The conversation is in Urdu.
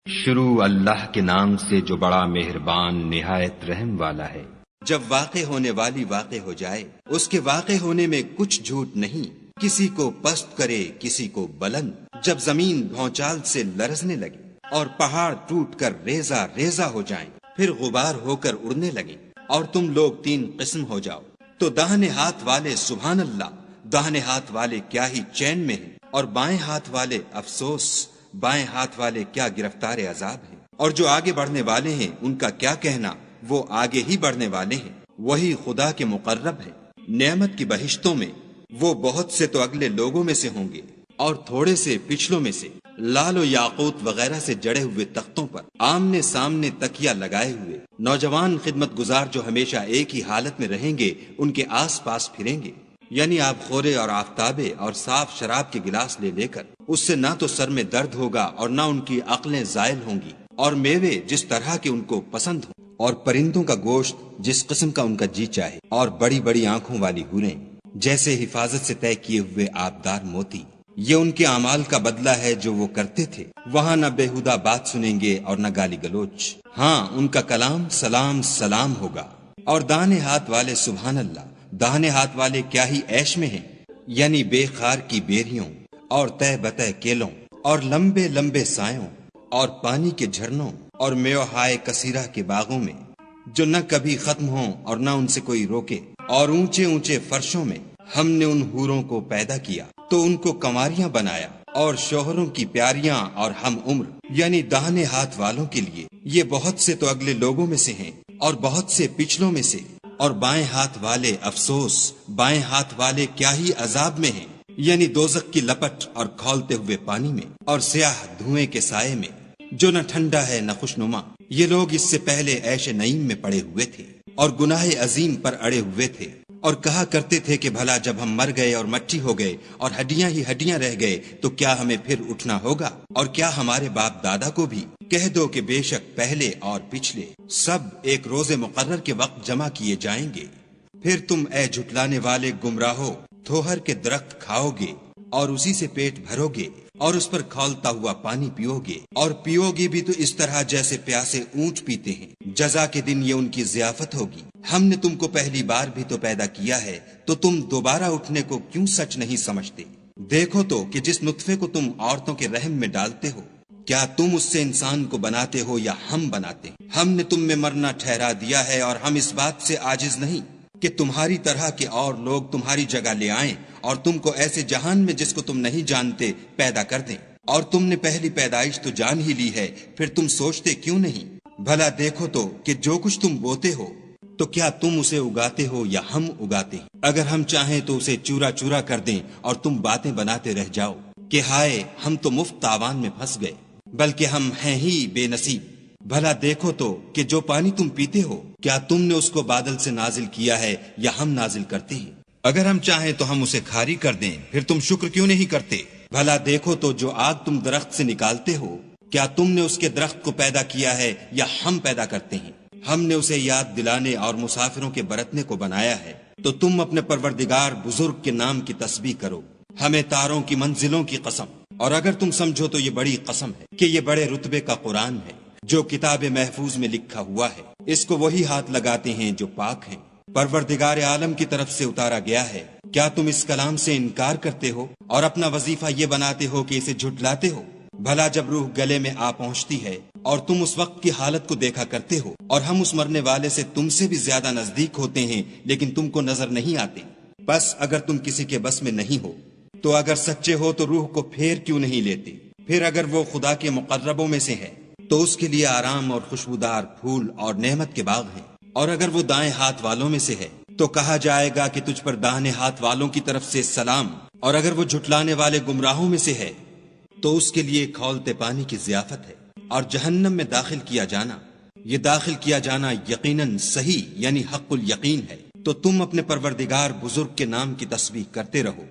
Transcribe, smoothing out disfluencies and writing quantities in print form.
شروع اللہ کے نام سے جو بڑا مہربان نہایت رحم والا ہے۔ جب واقع ہونے والی واقع ہو جائے، اس کے واقع ہونے میں کچھ جھوٹ نہیں، کسی کو پست کرے کسی کو بلند۔ جب زمین بھونچال سے لرزنے لگے اور پہاڑ ٹوٹ کر ریزہ ریزہ ہو جائیں، پھر غبار ہو کر اڑنے لگیں اور تم لوگ تین قسم ہو جاؤ، تو داہنے ہاتھ والے سبحان اللہ، داہنے ہاتھ والے کیا ہی چین میں ہیں، اور بائیں ہاتھ والے افسوس، بائیں ہاتھ والے کیا گرفتار عذاب ہیں۔ اور جو آگے بڑھنے والے ہیں ان کا کیا کہنا، وہ آگے ہی بڑھنے والے ہیں، وہی خدا کے مقرب ہیں۔ نعمت کی بہشتوں میں وہ بہت سے تو اگلے لوگوں میں سے ہوں گے اور تھوڑے سے پچھلوں میں سے، لال و یاقوت وغیرہ سے جڑے ہوئے تختوں پر آمنے سامنے تکیہ لگائے ہوئے نوجوان خدمت گزار جو ہمیشہ ایک ہی حالت میں رہیں گے، ان کے آس پاس پھریں گے، یعنی آب خورے اور آفتابے اور صاف شراب کے گلاس لے لے کر۔ اس سے نہ تو سر میں درد ہوگا اور نہ ان کی عقلیں زائل ہوں گی، اور میوے جس طرح کے ان کو پسند ہوں، اور پرندوں کا گوشت جس قسم کا ان کا جی چاہے، اور بڑی بڑی آنکھوں والی حوریں جیسے حفاظت سے طے کیے ہوئے آبدار موتی۔ یہ ان کے اعمال کا بدلہ ہے جو وہ کرتے تھے۔ وہاں نہ بےہودہ بات سنیں گے اور نہ گالی گلوچ، ہاں ان کا کلام سلام سلام ہوگا۔ اور داہنے ہاتھ والے سبحان اللہ، داہنے ہاتھ والے کیا ہی عیش میں ہیں، یعنی بے خار کی بیریوں اور تہ بتہ کیلوں اور لمبے لمبے سایوں اور پانی کے جھرنوں اور میوہائے کثیرہ کے باغوں میں جو نہ کبھی ختم ہوں اور نہ ان سے کوئی روکے۔ اور اونچے اونچے فرشوں میں ہم نے ان حوروں کو پیدا کیا تو ان کو کنواریاں بنایا، اور شوہروں کی پیاریاں اور ہم عمر، یعنی داہنے ہاتھ والوں کے لیے یہ بہت سے تو اگلے لوگوں میں سے ہیں اور بہت سے پچھلوں میں سے۔ اور بائیں ہاتھ والے افسوس، بائیں ہاتھ والے کیا ہی عذاب میں ہیں، یعنی دوزخ کی لپٹ اور کھولتے ہوئے پانی میں اور سیاہ دھوئیں کے سائے میں جو نہ ٹھنڈا ہے نہ خوشنما۔ یہ لوگ اس سے پہلے عیش نعیم میں پڑے ہوئے تھے اور گناہ عظیم پر اڑے ہوئے تھے، اور کہا کرتے تھے کہ بھلا جب ہم مر گئے اور مٹی ہو گئے اور ہڈیاں ہی ہڈیاں رہ گئے تو کیا ہمیں پھر اٹھنا ہوگا؟ اور کیا ہمارے باپ دادا کو بھی؟ کہہ دو کہ بے شک پہلے اور پچھلے سب ایک روز مقرر کے وقت جمع کیے جائیں گے۔ پھر تم اے جھٹلانے والے گمراہو تھوہر کے درخت کھاؤ گے اور اسی سے پیٹ بھرو گے اور اس پر کھولتا ہوا پانی پیو گے، اور پیو گے بھی تو اس طرح جیسے پیاسے اونٹ پیتے ہیں۔ جزا کے دن یہ ان کی ضیافت ہوگی۔ ہم نے تم کو پہلی بار بھی تو پیدا کیا ہے، تو تم دوبارہ اٹھنے کو کیوں سچ نہیں سمجھتے؟ دیکھو تو کہ جس نطفے کو تم عورتوں کے رحم میں ڈالتے ہو، کیا تم اس سے انسان کو بناتے ہو یا ہم بناتے ہیں؟ ہم نے تم میں مرنا ٹھہرا دیا ہے، اور ہم اس بات سے عاجز نہیں کہ تمہاری طرح کے اور لوگ تمہاری جگہ لے آئیں اور تم کو ایسے جہان میں جس کو تم نہیں جانتے پیدا کر دیں۔ اور تم نے پہلی پیدائش تو جان ہی لی ہے، پھر تم سوچتے کیوں نہیں؟ بھلا دیکھو تو کہ جو کچھ تم بوتے ہو تو کیا تم اسے اگاتے ہو یا ہم اگاتے ہیں؟ اگر ہم چاہیں تو اسے چورا چورا کر دیں اور تم باتیں بناتے رہ جاؤ کہ ہائے ہم تو مفت تاوان میں پھنس گئے، بلکہ ہم ہیں ہی بے نصیب۔ بھلا دیکھو تو کہ جو پانی تم پیتے ہو کیا تم نے اس کو بادل سے نازل کیا ہے یا ہم نازل کرتے ہیں؟ اگر ہم چاہیں تو ہم اسے کھاری کر دیں، پھر تم شکر کیوں نہیں کرتے؟ بھلا دیکھو تو جو آگ تم درخت سے نکالتے ہو کیا تم نے اس کے درخت کو پیدا کیا ہے یا ہم پیدا کرتے ہیں؟ ہم نے اسے یاد دلانے اور مسافروں کے برتنے کو بنایا ہے، تو تم اپنے پروردگار بزرگ کے نام کی تسبیح کرو، ہمیں تاروں کی منزلوں کی قسم۔ اور اگر تم سمجھو تو یہ بڑی قسم ہے کہ یہ بڑے رتبے کا قرآن ہے جو کتاب محفوظ میں لکھا ہوا ہے، اس کو وہی ہاتھ لگاتے ہیں جو پاک ہیں، پروردگار عالم کی طرف سے اتارا گیا ہے۔ کیا تم اس کلام سے انکار کرتے ہو اور اپنا وظیفہ یہ بناتے ہو کہ اسے جھٹلاتے ہو؟ بھلا جب روح گلے میں آ پہنچتی ہے اور تم اس وقت کی حالت کو دیکھا کرتے ہو، اور ہم اس مرنے والے سے تم سے بھی زیادہ نزدیک ہوتے ہیں لیکن تم کو نظر نہیں آتے۔ بس اگر تم کسی کے بس میں نہیں ہو تو اگر سچے ہو تو روح کو پھیر کیوں نہیں لیتے؟ پھر اگر وہ خدا کے مقربوں میں سے ہے تو اس کے لیے آرام اور خوشبودار پھول اور نعمت کے باغ ہیں، اور اگر وہ دائیں ہاتھ والوں میں سے ہے تو کہا جائے گا کہ تجھ پر داہنے ہاتھ والوں کی طرف سے سلام، اور اگر وہ جھٹلانے والے گمراہوں میں سے ہے تو اس کے لیے کھولتے پانی کی ضیافت ہے، اور جہنم میں داخل کیا جانا، یہ داخل کیا جانا یقیناً صحیح یعنی حق الیقین ہے۔ تو تم اپنے پروردگار بزرگ کے نام کی تسبیح کرتے رہو۔